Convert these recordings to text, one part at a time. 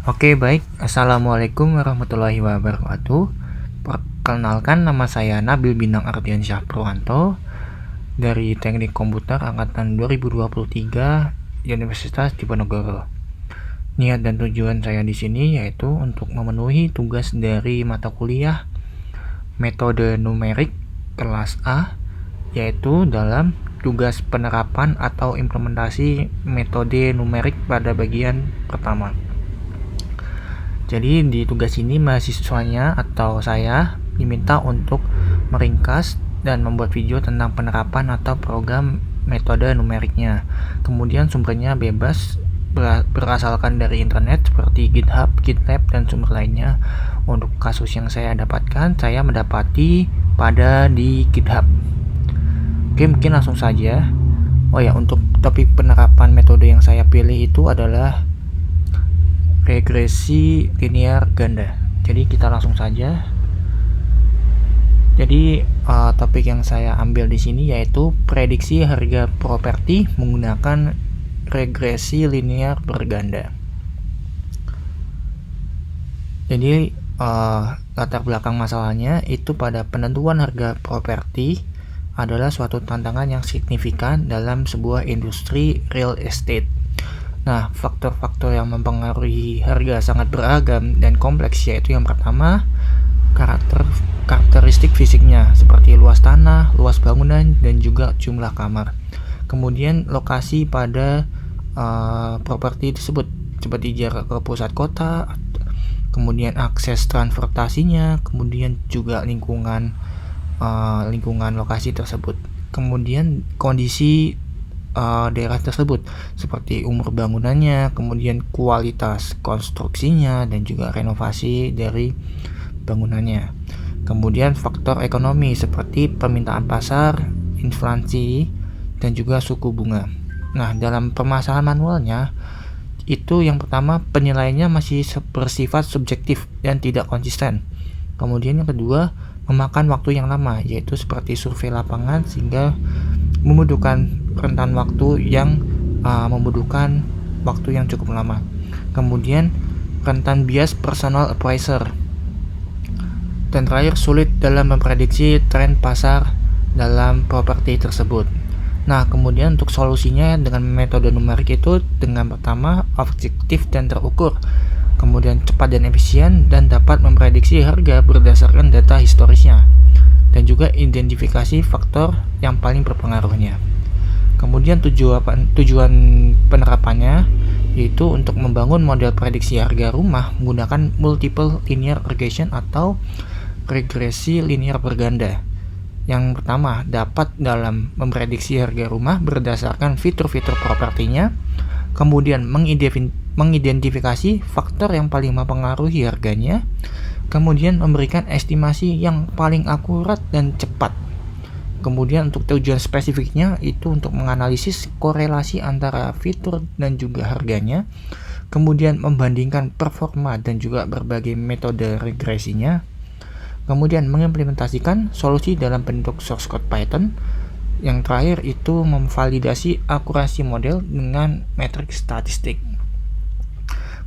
Oke, baik. Assalamualaikum warahmatullahi wabarakatuh. Perkenalkan, nama saya Nabil Bintang Ardiansyah Purwanto dari Teknik Komputer Angkatan 2023 Universitas Diponegoro. Niat dan tujuan saya di sini yaitu untuk memenuhi tugas dari mata kuliah metode numerik kelas A, yaitu dalam tugas penerapan atau implementasi metode numerik pada bagian pertama. Jadi di tugas ini mahasiswanya atau saya diminta untuk meringkas dan membuat video tentang penerapan atau program metode numeriknya. Kemudian sumbernya bebas berasalkan dari internet seperti GitHub, GitLab, dan sumber lainnya. Untuk kasus yang saya dapatkan, saya mendapati pada di GitHub. Oke, mungkin langsung saja. Untuk topik penerapan metode yang saya pilih itu adalah regresi linear ganda. Jadi kita langsung saja. Jadi topik yang saya ambil di sini yaitu prediksi harga properti menggunakan regresi linear berganda. Jadi latar belakang masalahnya itu pada penentuan harga properti adalah suatu tantangan yang signifikan dalam sebuah industri real estate. Nah, faktor-faktor yang mempengaruhi harga sangat beragam dan kompleks, yaitu yang pertama, karakteristik fisiknya seperti luas tanah, luas bangunan, dan juga jumlah kamar. Kemudian lokasi pada properti tersebut seperti jarak ke pusat kota, kemudian akses transportasinya, kemudian juga lingkungan lokasi tersebut. Kemudian kondisi daerah tersebut seperti umur bangunannya, kemudian kualitas konstruksinya, dan juga renovasi dari bangunannya. Kemudian faktor ekonomi seperti permintaan pasar, inflasi, dan juga suku bunga. Nah, dalam permasalahan manualnya itu yang pertama, penilaiannya masih bersifat subjektif dan tidak konsisten. Kemudian yang kedua, memakan waktu yang lama, yaitu seperti survei lapangan, sehingga membutuhkan rentan waktu yang cukup lama. Kemudian rentan bias personal appraiser. Dan terakhir, sulit dalam memprediksi tren pasar dalam properti tersebut. Nah, kemudian untuk solusinya dengan metode numerik itu dengan pertama objektif dan terukur, kemudian cepat dan efisien, dan dapat memprediksi harga berdasarkan data historisnya, dan juga identifikasi faktor yang paling berpengaruhnya. Kemudian tujuan penerapannya yaitu untuk membangun model prediksi harga rumah menggunakan multiple linear regression atau regresi linear berganda. Yang pertama, dapat dalam memprediksi harga rumah berdasarkan fitur-fitur propertinya, kemudian mengidentifikasi faktor yang paling mempengaruhi harganya, kemudian memberikan estimasi yang paling akurat dan cepat. Kemudian untuk tujuan spesifiknya itu untuk menganalisis korelasi antara fitur dan juga harganya, kemudian membandingkan performa dan juga berbagai metode regresinya, kemudian mengimplementasikan solusi dalam bentuk source code Python. Yang terakhir itu memvalidasi akurasi model dengan metrik statistik.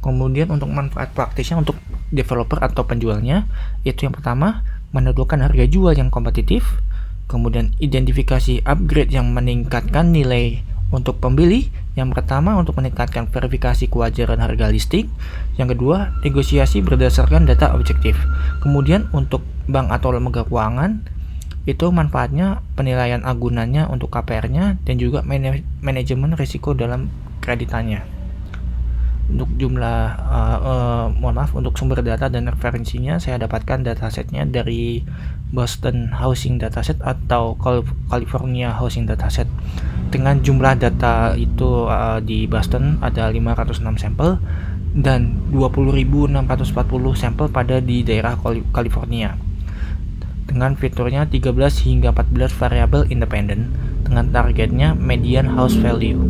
Kemudian untuk manfaat praktisnya untuk developer atau penjualnya, itu yang pertama, menentukan harga jual yang kompetitif, kemudian identifikasi upgrade yang meningkatkan nilai untuk pembeli, yang pertama untuk meningkatkan verifikasi kewajaran harga listing, yang kedua negosiasi berdasarkan data objektif. Kemudian untuk bank atau lembaga keuangan, itu manfaatnya penilaian agunannya untuk KPR-nya dan juga manajemen risiko dalam kreditannya. Untuk untuk sumber data dan referensinya saya dapatkan datasetnya dari Boston Housing Dataset atau California Housing Dataset. Dengan jumlah data itu di Boston ada 506 sampel dan 20.640 sampel pada di daerah California. Dengan fiturnya 13 hingga 14 variabel independen dengan targetnya median house value.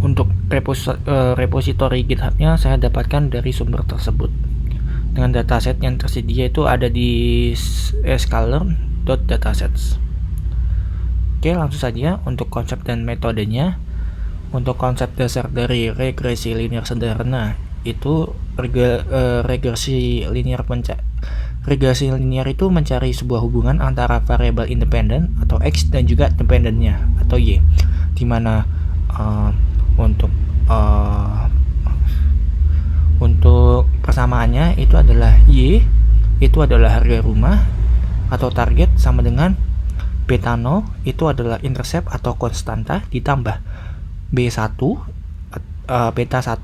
Untuk repository GitHub-nya saya dapatkan dari sumber tersebut. Dengan dataset yang tersedia itu ada di scholar.datasets. Oke, langsung saja untuk konsep dan metodenya. Untuk konsep dasar dari regresi linear sederhana itu regresi linear itu mencari sebuah hubungan antara variabel independen atau X dan juga dependennya atau Y, dimana untuk persamaannya itu adalah Y itu adalah harga rumah atau target sama dengan beta 0 itu adalah intercept atau konstanta ditambah B1 beta 1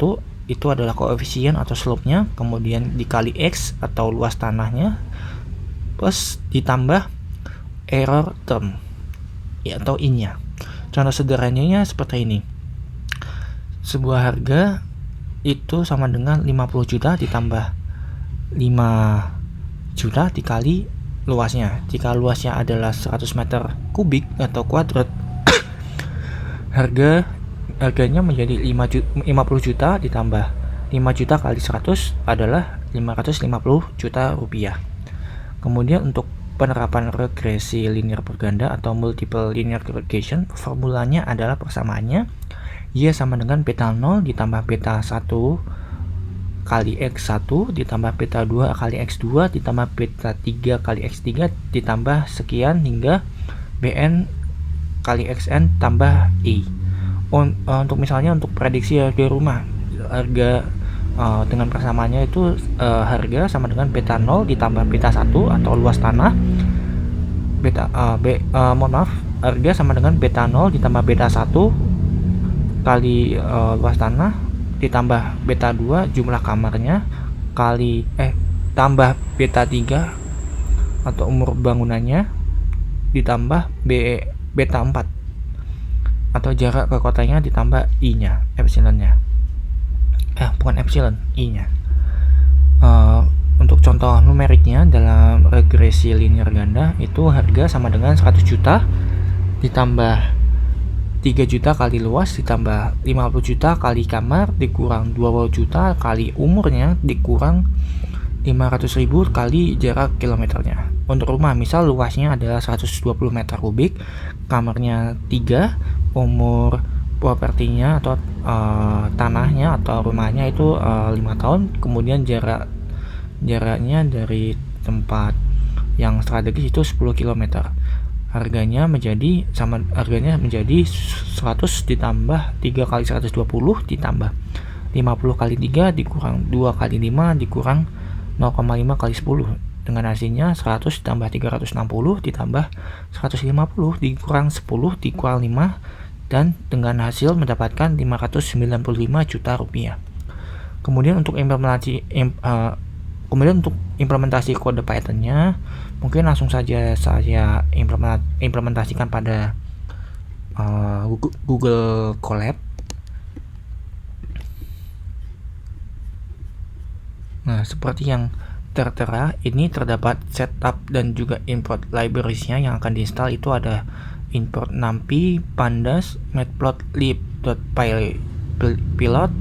itu adalah koefisien atau slope-nya, kemudian dikali X atau luas tanahnya, plus ditambah error term ya, atau in-nya. Contoh sederhananya seperti ini. Sebuah harga itu sama dengan 50 juta ditambah 5 juta dikali luasnya. Jika luasnya adalah 100 meter kubik atau kuadrat, harganya menjadi 50 juta ditambah 5 juta kali 100 adalah 550 juta rupiah. Kemudian untuk penerapan regresi linear berganda atau multiple linear regression, formulanya adalah persamaannya Y sama dengan beta 0 ditambah beta 1 kali X1 ditambah beta 2 kali X2 ditambah beta 3 kali X3 ditambah sekian hingga Bn kali Xn tambah I. Untuk misalnya untuk prediksi harga rumah, dengan persamaannya itu harga sama dengan beta 0 ditambah beta 1 atau luas tanah harga sama dengan beta 0 ditambah beta 1 kali luas tanah ditambah beta 2 jumlah kamarnya kali tambah beta 3 atau umur bangunannya ditambah beta 4 atau jarak ke kotanya ditambah I-nya, epsilonnya. Bukan epsilon, I-nya. Untuk contoh numeriknya dalam regresi linear ganda itu harga sama dengan 100 juta ditambah 3 juta kali luas ditambah 50 juta kali kamar dikurang 20 juta kali umurnya dikurang 500.000 kali jarak kilometernya. Untuk rumah misal luasnya adalah 120 meter kubik, kamarnya 3, umur propertinya atau tanahnya atau rumahnya itu 5 tahun, kemudian jaraknya dari tempat yang strategis itu 10 km. Harganya menjadi 100 ditambah 3 kali 120 ditambah 50 kali 3 dikurang 2 kali 5 dikurang 0,5 kali 10. Dengan hasilnya 100 ditambah 360 ditambah 150 dikurang 10 dikurang 5, dan dengan hasil mendapatkan 595 juta rupiah. Kemudian untuk implementasi kode Python-nya, mungkin langsung saja saya implementasikan pada Google Colab. Nah, seperti yang tertera, ini terdapat setup dan juga import libraries-nya yang akan diinstal. Itu ada import numpy, pandas, matplotlib.py-pilot,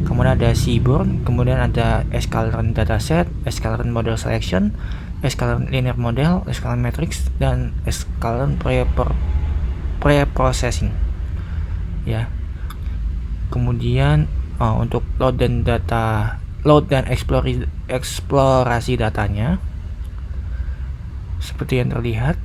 kemudian ada seaborn, kemudian ada sklearn dataset, sklearn model selection, sklearn linear model, sklearn matrix, dan sklearn preprocessing ya. Kemudian untuk load dan eksplorasi datanya seperti yang terlihat.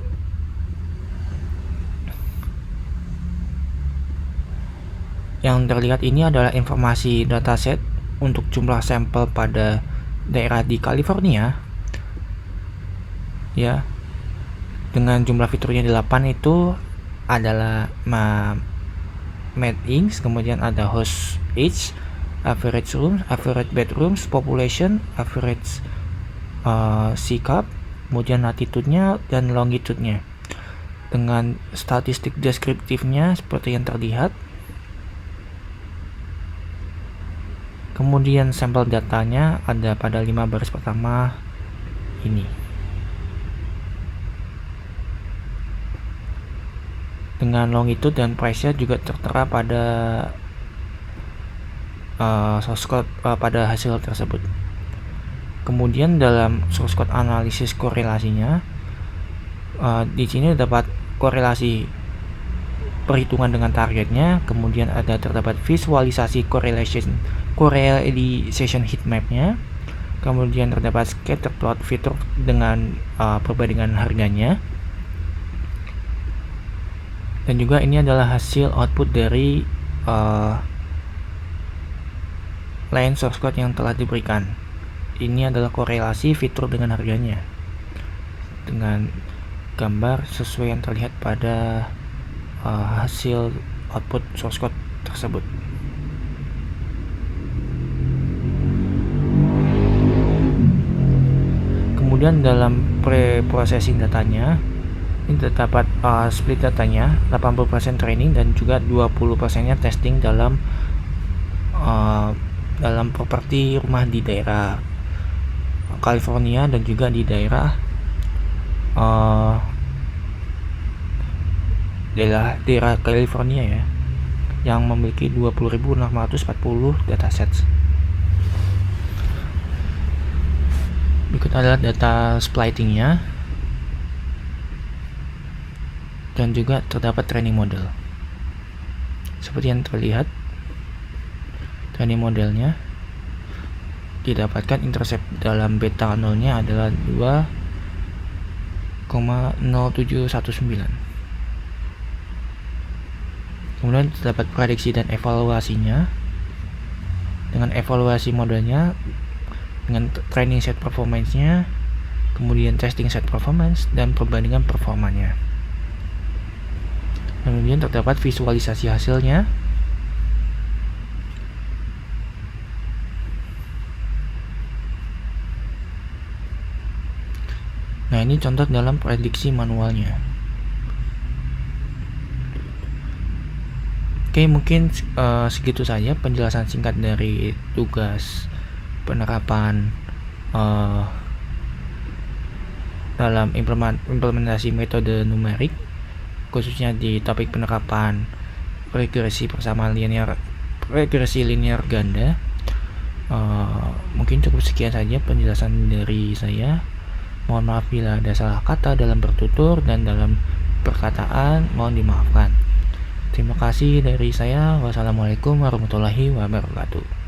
Yang terlihat ini adalah informasi dataset untuk jumlah sampel pada daerah di California ya, dengan jumlah fiturnya 8 itu adalah Med-Ins, kemudian ada host age, average rooms, average bedrooms, population, average sikap, kemudian latitude-nya dan longitude-nya, dengan statistik deskriptifnya seperti yang terlihat. Kemudian sampel datanya ada pada 5 baris pertama ini. Dengan longitude dan price-nya juga tertera pada source code pada hasil tersebut. Kemudian dalam source code analisis korelasinya, di sini dapat korelasi perhitungan dengan targetnya, kemudian terdapat visualisasi correlation correlation heatmap-nya, kemudian terdapat scatter plot fitur dengan perbandingan harganya, dan juga ini adalah hasil output dari line source code yang telah diberikan. Ini adalah korelasi fitur dengan harganya dengan gambar sesuai yang terlihat pada hasil output source code tersebut. Kemudian dalam pre-processing datanya, ini terdapat split datanya, 80% training dan juga 20%-nya testing dalam properti rumah di daerah California dan juga di daerah California ya, yang memiliki 20.640 datasets. Berikut adalah data splittingnya, dan juga terdapat training model. Seperti yang terlihat, training modelnya didapatkan intercept dalam beta 0-nya adalah 2,0719. Kemudian terdapat prediksi dan evaluasinya dengan evaluasi modelnya, dengan training set performance-nya, kemudian testing set performance, dan perbandingan performanya. Kemudian terdapat visualisasi hasilnya. Nah, ini contoh dalam prediksi manualnya. Oke, mungkin segitu saja penjelasan singkat dari tugas penerapan dalam implementasi metode numerik, khususnya di topik penerapan regresi linear ganda. Mungkin cukup sekian saja penjelasan dari saya. Mohon maaf bila ada salah kata dalam bertutur dan dalam perkataan, mohon dimaafkan. Terima kasih dari saya. Wassalamualaikum warahmatullahi wabarakatuh.